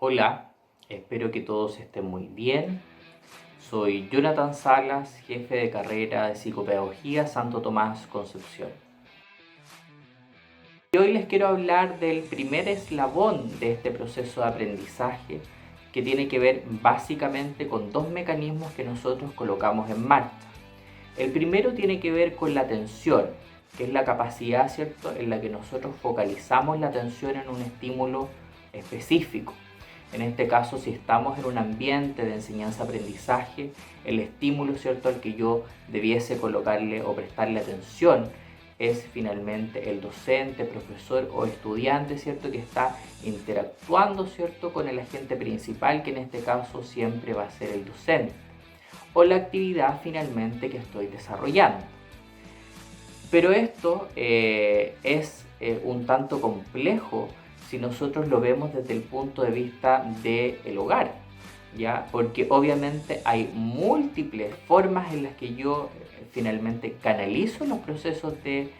Hola, espero que todos estén muy bien. Soy Jonathan Salas, jefe de carrera de Psicopedagogía Santo Tomás Concepción. Y hoy les quiero hablar del primer eslabón de este proceso de aprendizaje que tiene que ver básicamente con dos mecanismos que nosotros colocamos en marcha. El primero tiene que ver con la atención, que es la capacidad, ¿cierto?, en la que nosotros focalizamos la atención en un estímulo específico. En este caso, si estamos en un ambiente de enseñanza-aprendizaje, el estímulo, ¿cierto?, al que yo debiese colocarle o prestarle atención es finalmente el docente, profesor o estudiante, ¿cierto?, que está interactuando, ¿cierto?, con el agente principal, que en este caso siempre va a ser el docente, o la actividad finalmente que estoy desarrollando. Pero esto es un tanto complejo si nosotros lo vemos desde el punto de vista del hogar, ¿ya? Porque obviamente hay múltiples formas en las que yo finalmente canalizo los procesos de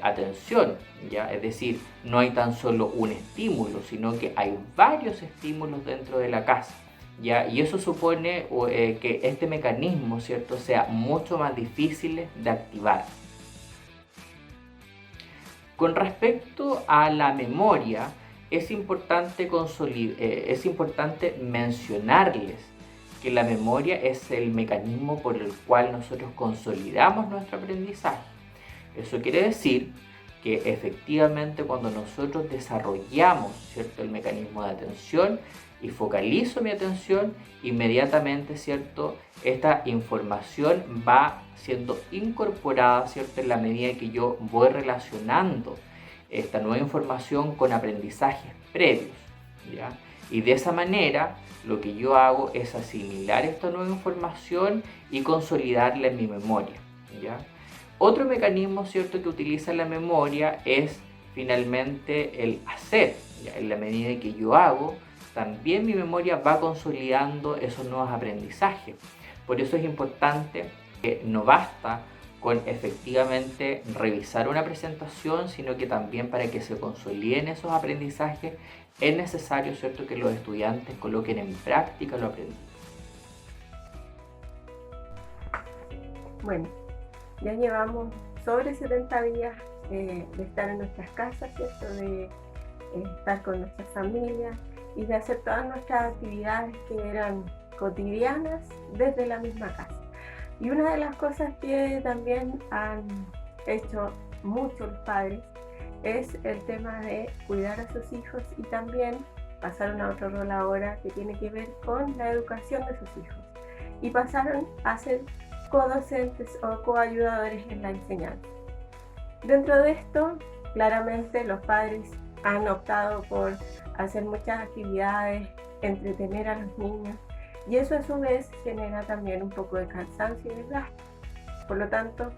atención, ¿ya? Es decir, no hay tan solo un estímulo, sino que hay varios estímulos dentro de la casa, ¿ya? Y eso supone que este mecanismo, ¿cierto?, sea mucho más difícil de activar. Con respecto a la memoria, es importante mencionarles que la memoria es el mecanismo por el cual nosotros consolidamos nuestro aprendizaje. Eso quiere decir que efectivamente cuando nosotros desarrollamos, ¿cierto?, el mecanismo de atención y focalizo mi atención, inmediatamente, ¿cierto?, esta información va siendo incorporada, ¿cierto?, en la medida que yo voy relacionando esta nueva información con aprendizajes previos, ¿ya? Y de esa manera lo que yo hago es asimilar esta nueva información y consolidarla en mi memoria, ¿ya? Otro mecanismo, ¿cierto?, que utiliza la memoria es finalmente el hacer, ¿ya? En la medida que yo hago, también mi memoria va consolidando esos nuevos aprendizajes. Por eso es importante que no basta con efectivamente revisar una presentación, sino que también para que se consoliden esos aprendizajes es necesario, ¿cierto?, que los estudiantes coloquen en práctica lo aprendido. Bueno, ya llevamos sobre 70 días de estar en nuestras casas, ¿cierto?, de estar con nuestras familias y de hacer todas nuestras actividades que eran cotidianas desde la misma casa. Y una de las cosas que también han hecho muchos los padres es el tema de cuidar a sus hijos y también pasaron a otro rol ahora que tiene que ver con la educación de sus hijos. Y pasaron a ser codocentes o coayudadores en la enseñanza. Dentro de esto, claramente los padres han optado por hacer muchas actividades, entretener a los niños, y eso a su vez genera también un poco de cansancio y desgaste. Por lo tanto,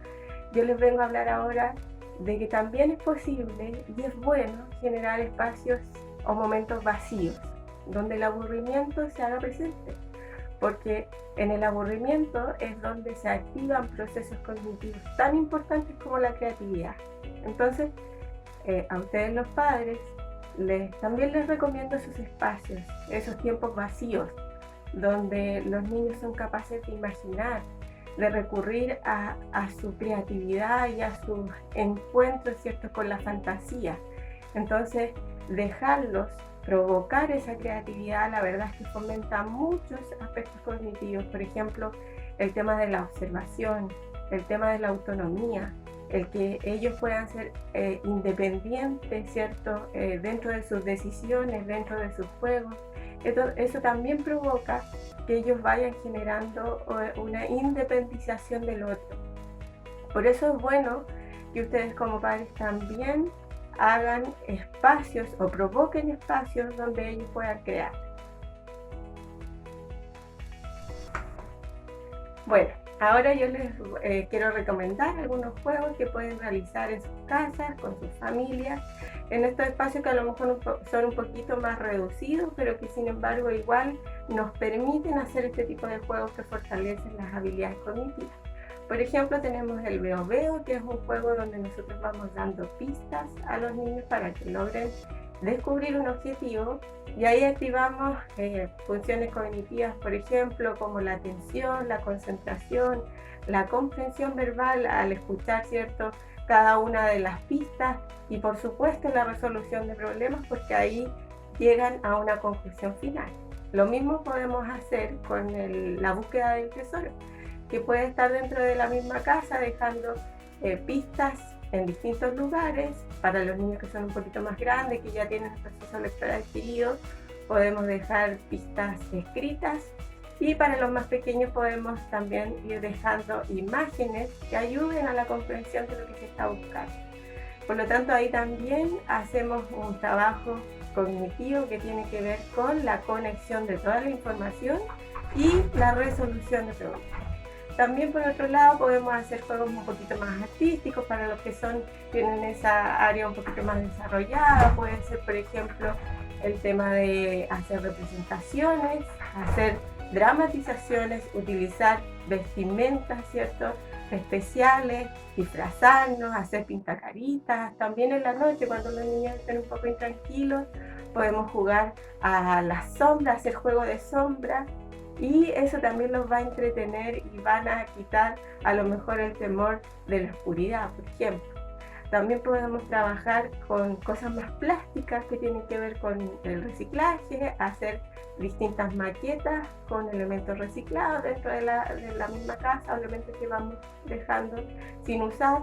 yo les vengo a hablar ahora de que también es posible y es bueno generar espacios o momentos vacíos, donde el aburrimiento se haga presente, porque en el aburrimiento es donde se activan procesos cognitivos tan importantes como la creatividad. Entonces, a ustedes los padres, también les recomiendo esos espacios, esos tiempos vacíos, donde los niños son capaces de imaginar, de recurrir a su creatividad y a sus encuentros, ¿cierto?, con la fantasía. Entonces, dejarlos provocar esa creatividad, la verdad es que fomenta muchos aspectos cognitivos, por ejemplo, el tema de la observación, el tema de la autonomía, el que ellos puedan ser independientes, ¿cierto?, dentro de sus decisiones, dentro de sus juegos. Eso también provoca que ellos vayan generando una independización del otro. Por eso es bueno que ustedes como padres también hagan espacios o provoquen espacios donde ellos puedan crear. Bueno, ahora yo les quiero recomendar algunos juegos que pueden realizar en sus casas, con sus familias, en estos espacios que a lo mejor son un poquito más reducidos, pero que sin embargo igual nos permiten hacer este tipo de juegos que fortalecen las habilidades cognitivas. Por ejemplo, tenemos el veo-veo, que es un juego donde nosotros vamos dando pistas a los niños para que logren descubrir un objetivo y ahí activamos funciones cognitivas, por ejemplo, como la atención, la concentración, la comprensión verbal al escuchar, ¿cierto?, cada una de las pistas y por supuesto la resolución de problemas, porque ahí llegan a una conclusión final. Lo mismo podemos hacer con la búsqueda del tesoro, que puede estar dentro de la misma casa dejando pistas en distintos lugares. Para los niños que son un poquito más grandes, que ya tienen el proceso lector adquirido, podemos dejar pistas escritas, y para los más pequeños podemos también ir dejando imágenes que ayuden a la comprensión de lo que se está buscando. Por lo tanto, ahí también hacemos un trabajo cognitivo que tiene que ver con la conexión de toda la información y la resolución de problemas. También, por otro lado, podemos hacer juegos un poquito más artísticos para los que tienen esa área un poquito más desarrollada. Puede ser, por ejemplo, el tema de hacer representaciones, hacer dramatizaciones, utilizar vestimentas, ¿cierto?, especiales, disfrazarnos, hacer pintacaritas. También en la noche, cuando los niños estén un poco intranquilos, podemos jugar a la sombra, hacer juego de sombra, y eso también los va a entretener y van a quitar a lo mejor el temor de la oscuridad, por ejemplo. También podemos trabajar con cosas más plásticas que tienen que ver con el reciclaje, hacer distintas maquetas con elementos reciclados dentro de la misma casa, elementos que vamos dejando sin usar.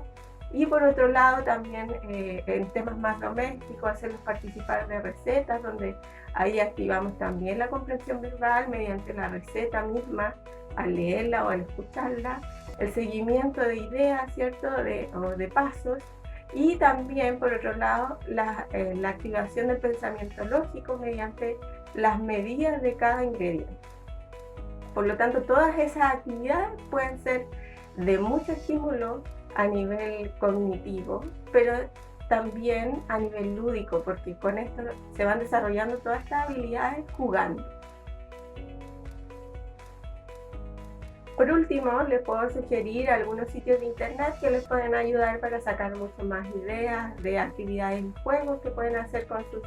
Y por otro lado también en temas más domésticos, hacerlos participar de recetas, donde ahí activamos también la comprensión verbal mediante la receta misma, al leerla o al escucharla, el seguimiento de ideas, ¿cierto?, o de pasos. Y también, por otro lado, la activación del pensamiento lógico mediante las medidas de cada ingrediente. Por lo tanto, todas esas actividades pueden ser de mucho estímulo a nivel cognitivo, pero también a nivel lúdico, porque con esto se van desarrollando todas estas habilidades jugando. Por último, les puedo sugerir algunos sitios de internet que les pueden ayudar para sacar mucho más ideas de actividades y juegos que pueden hacer con sus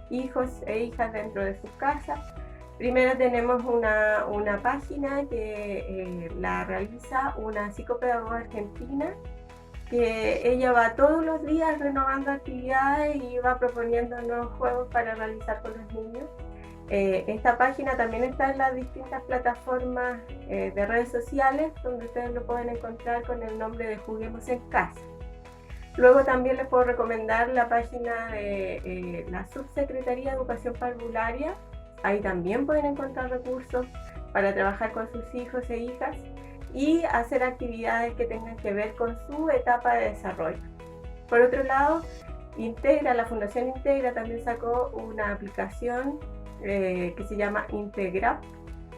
hijos e hijas dentro de sus casas. Primero tenemos una página que la realiza una psicopedagoga argentina, que ella va todos los días renovando actividades y va proponiendo nuevos juegos para realizar con los niños. Esta página también está en las distintas plataformas de redes sociales, donde ustedes lo pueden encontrar con el nombre de Juguemos en Casa. Luego también les puedo recomendar la página de la Subsecretaría de Educación Parvularia. Ahí también pueden encontrar recursos para trabajar con sus hijos e hijas y hacer actividades que tengan que ver con su etapa de desarrollo. Por otro lado, la Fundación Integra también sacó una aplicación que se llama Integrap,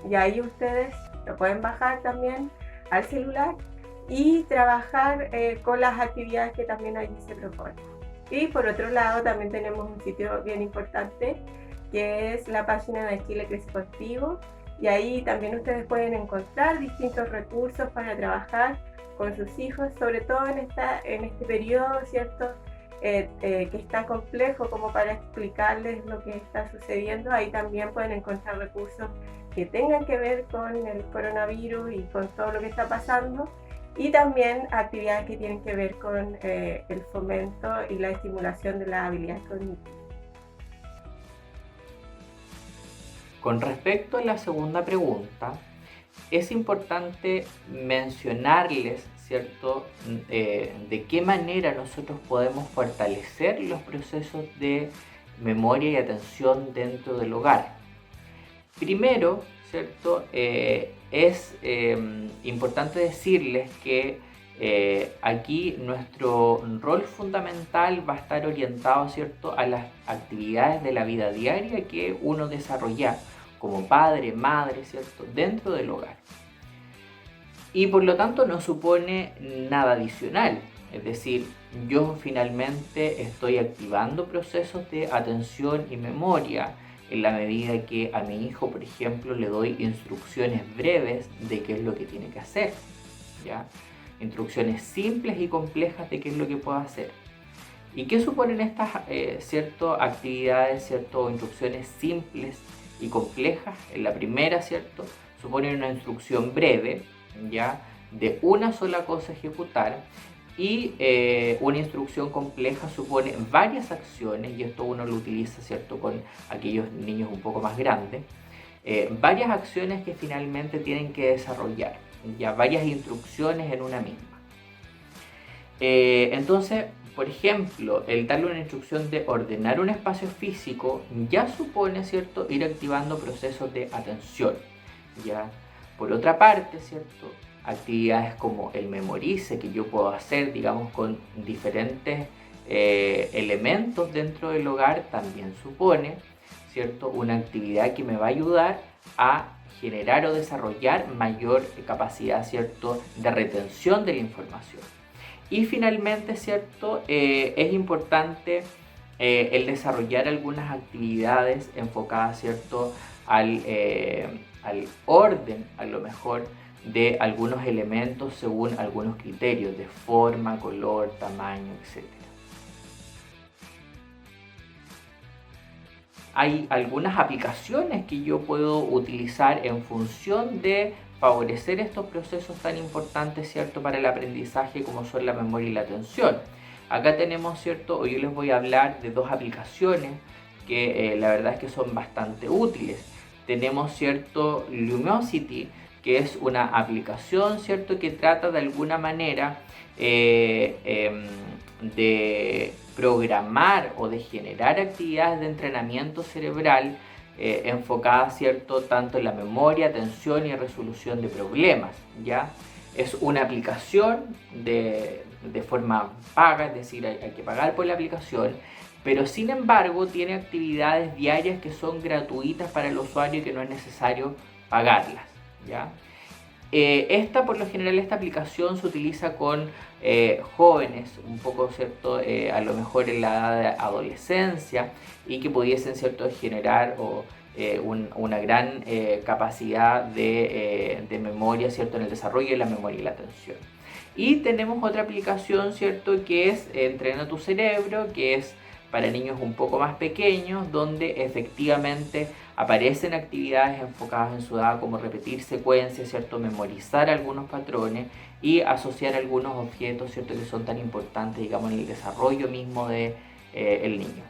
y ahí ustedes lo pueden bajar también al celular y trabajar con las actividades que también allí se proponen. Y por otro lado también tenemos un sitio bien importante que es la página de Chile Crece Contigo, y ahí también ustedes pueden encontrar distintos recursos para trabajar con sus hijos, sobre todo en este periodo, ¿cierto?, que es tan complejo como para explicarles lo que está sucediendo. Ahí también pueden encontrar recursos que tengan que ver con el coronavirus y con todo lo que está pasando, y también actividades que tienen que ver con el fomento y la estimulación de las habilidades cognitivas. Con respecto a la segunda pregunta, es importante mencionarles, ¿cierto?, de qué manera nosotros podemos fortalecer los procesos de memoria y atención dentro del hogar. Primero, ¿cierto?, es importante decirles que aquí nuestro rol fundamental va a estar orientado, ¿cierto?, a las actividades de la vida diaria que uno desarrolla como padre, madre, ¿cierto?, dentro del hogar. Y por lo tanto no supone nada adicional. Es decir, yo finalmente estoy activando procesos de atención y memoria en la medida que a mi hijo, por ejemplo, le doy instrucciones breves de qué es lo que tiene que hacer, ¿ya? Instrucciones simples y complejas de qué es lo que puedo hacer. ¿Y qué suponen estas actividades, o instrucciones simples y complejas? En la primera, suponen una instrucción breve, ¿ya? De una sola cosa a ejecutar, y una instrucción compleja supone varias acciones, y esto uno lo utiliza, con aquellos niños un poco más grandes, varias acciones que finalmente tienen que desarrollar, ya varias instrucciones en una misma. Entonces, por ejemplo, el darle una instrucción de ordenar un espacio físico ya supone, ir activando procesos de atención, ¿ya? Por otra parte, actividades como el memorice, que yo puedo hacer, digamos, con diferentes elementos dentro del hogar, también supone, una actividad que me va a ayudar a generar o desarrollar mayor capacidad, de retención de la información. Y finalmente, es importante el desarrollar algunas actividades enfocadas, al orden, a lo mejor, de algunos elementos según algunos criterios de forma, color, tamaño, etc. Hay algunas aplicaciones que yo puedo utilizar en función de favorecer estos procesos tan importantes, para el aprendizaje, como son la memoria y la atención. Acá tenemos, hoy les voy a hablar de dos aplicaciones que la verdad es que son bastante útiles. Tenemos, Lumosity, que es una aplicación, que trata de alguna manera de programar o de generar actividades de entrenamiento cerebral enfocadas, tanto en la memoria, atención y resolución de problemas, ¿ya? Es una aplicación de forma paga, es decir, hay que pagar por la aplicación, pero sin embargo tiene actividades diarias que son gratuitas para el usuario y que no es necesario pagarlas, ¿ya? Por lo general, esta aplicación se utiliza con jóvenes, un poco, a lo mejor en la edad de adolescencia, y que pudiesen, generar una gran capacidad de memoria, en el desarrollo de la memoria y la atención. Y tenemos otra aplicación, que es Entrena tu cerebro, que es para niños un poco más pequeños, donde efectivamente aparecen actividades enfocadas en su edad, como repetir secuencias, memorizar algunos patrones y asociar algunos objetos, que son tan importantes, digamos, en el desarrollo mismo de el niño.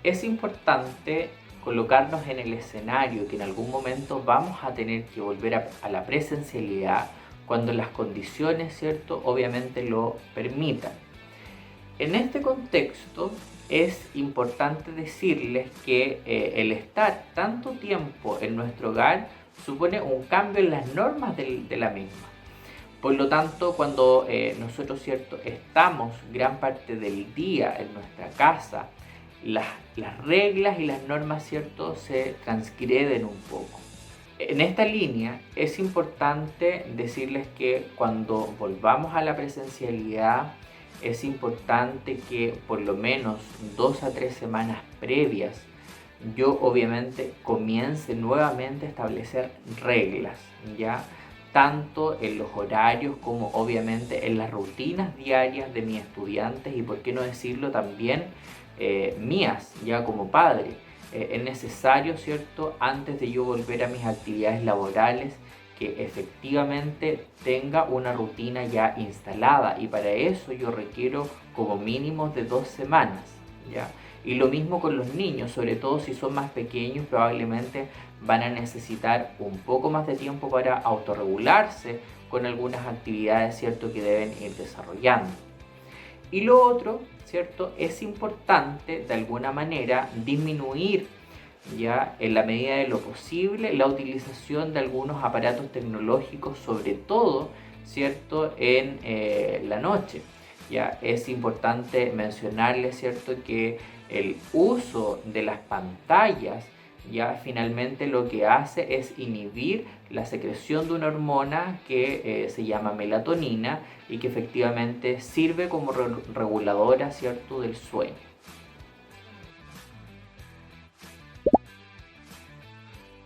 Es importante colocarnos en el escenario que en algún momento vamos a tener que volver a la presencialidad cuando las condiciones, obviamente lo permitan. En este contexto es importante decirles que el estar tanto tiempo en nuestro hogar supone un cambio en las normas de la misma. Por lo tanto, cuando nosotros, estamos gran parte del día en nuestra casa, las reglas y las normas, se transgreden un poco. En esta línea es importante decirles que cuando volvamos a la presencialidad es importante que por lo menos 2 a 3 semanas previas yo obviamente comience nuevamente a establecer reglas, ¿ya? Tanto en los horarios como obviamente en las rutinas diarias de mis estudiantes y por qué no decirlo también mías, ya como padre. Es necesario, antes de yo volver a mis actividades laborales, que efectivamente tenga una rutina ya instalada, y para eso yo requiero como mínimo de 2 semanas, ¿ya? Y lo mismo con los niños, sobre todo si son más pequeños, probablemente van a necesitar un poco más de tiempo para autorregularse con algunas actividades, que deben ir desarrollando. Y lo otro, es importante de alguna manera disminuir, ya en la medida de lo posible, la utilización de algunos aparatos tecnológicos, sobre todo, en la noche. Ya es importante mencionarles, que el uso de las pantallas ya finalmente lo que hace es inhibir la secreción de una hormona que se llama melatonina y que efectivamente sirve como reguladora, del sueño.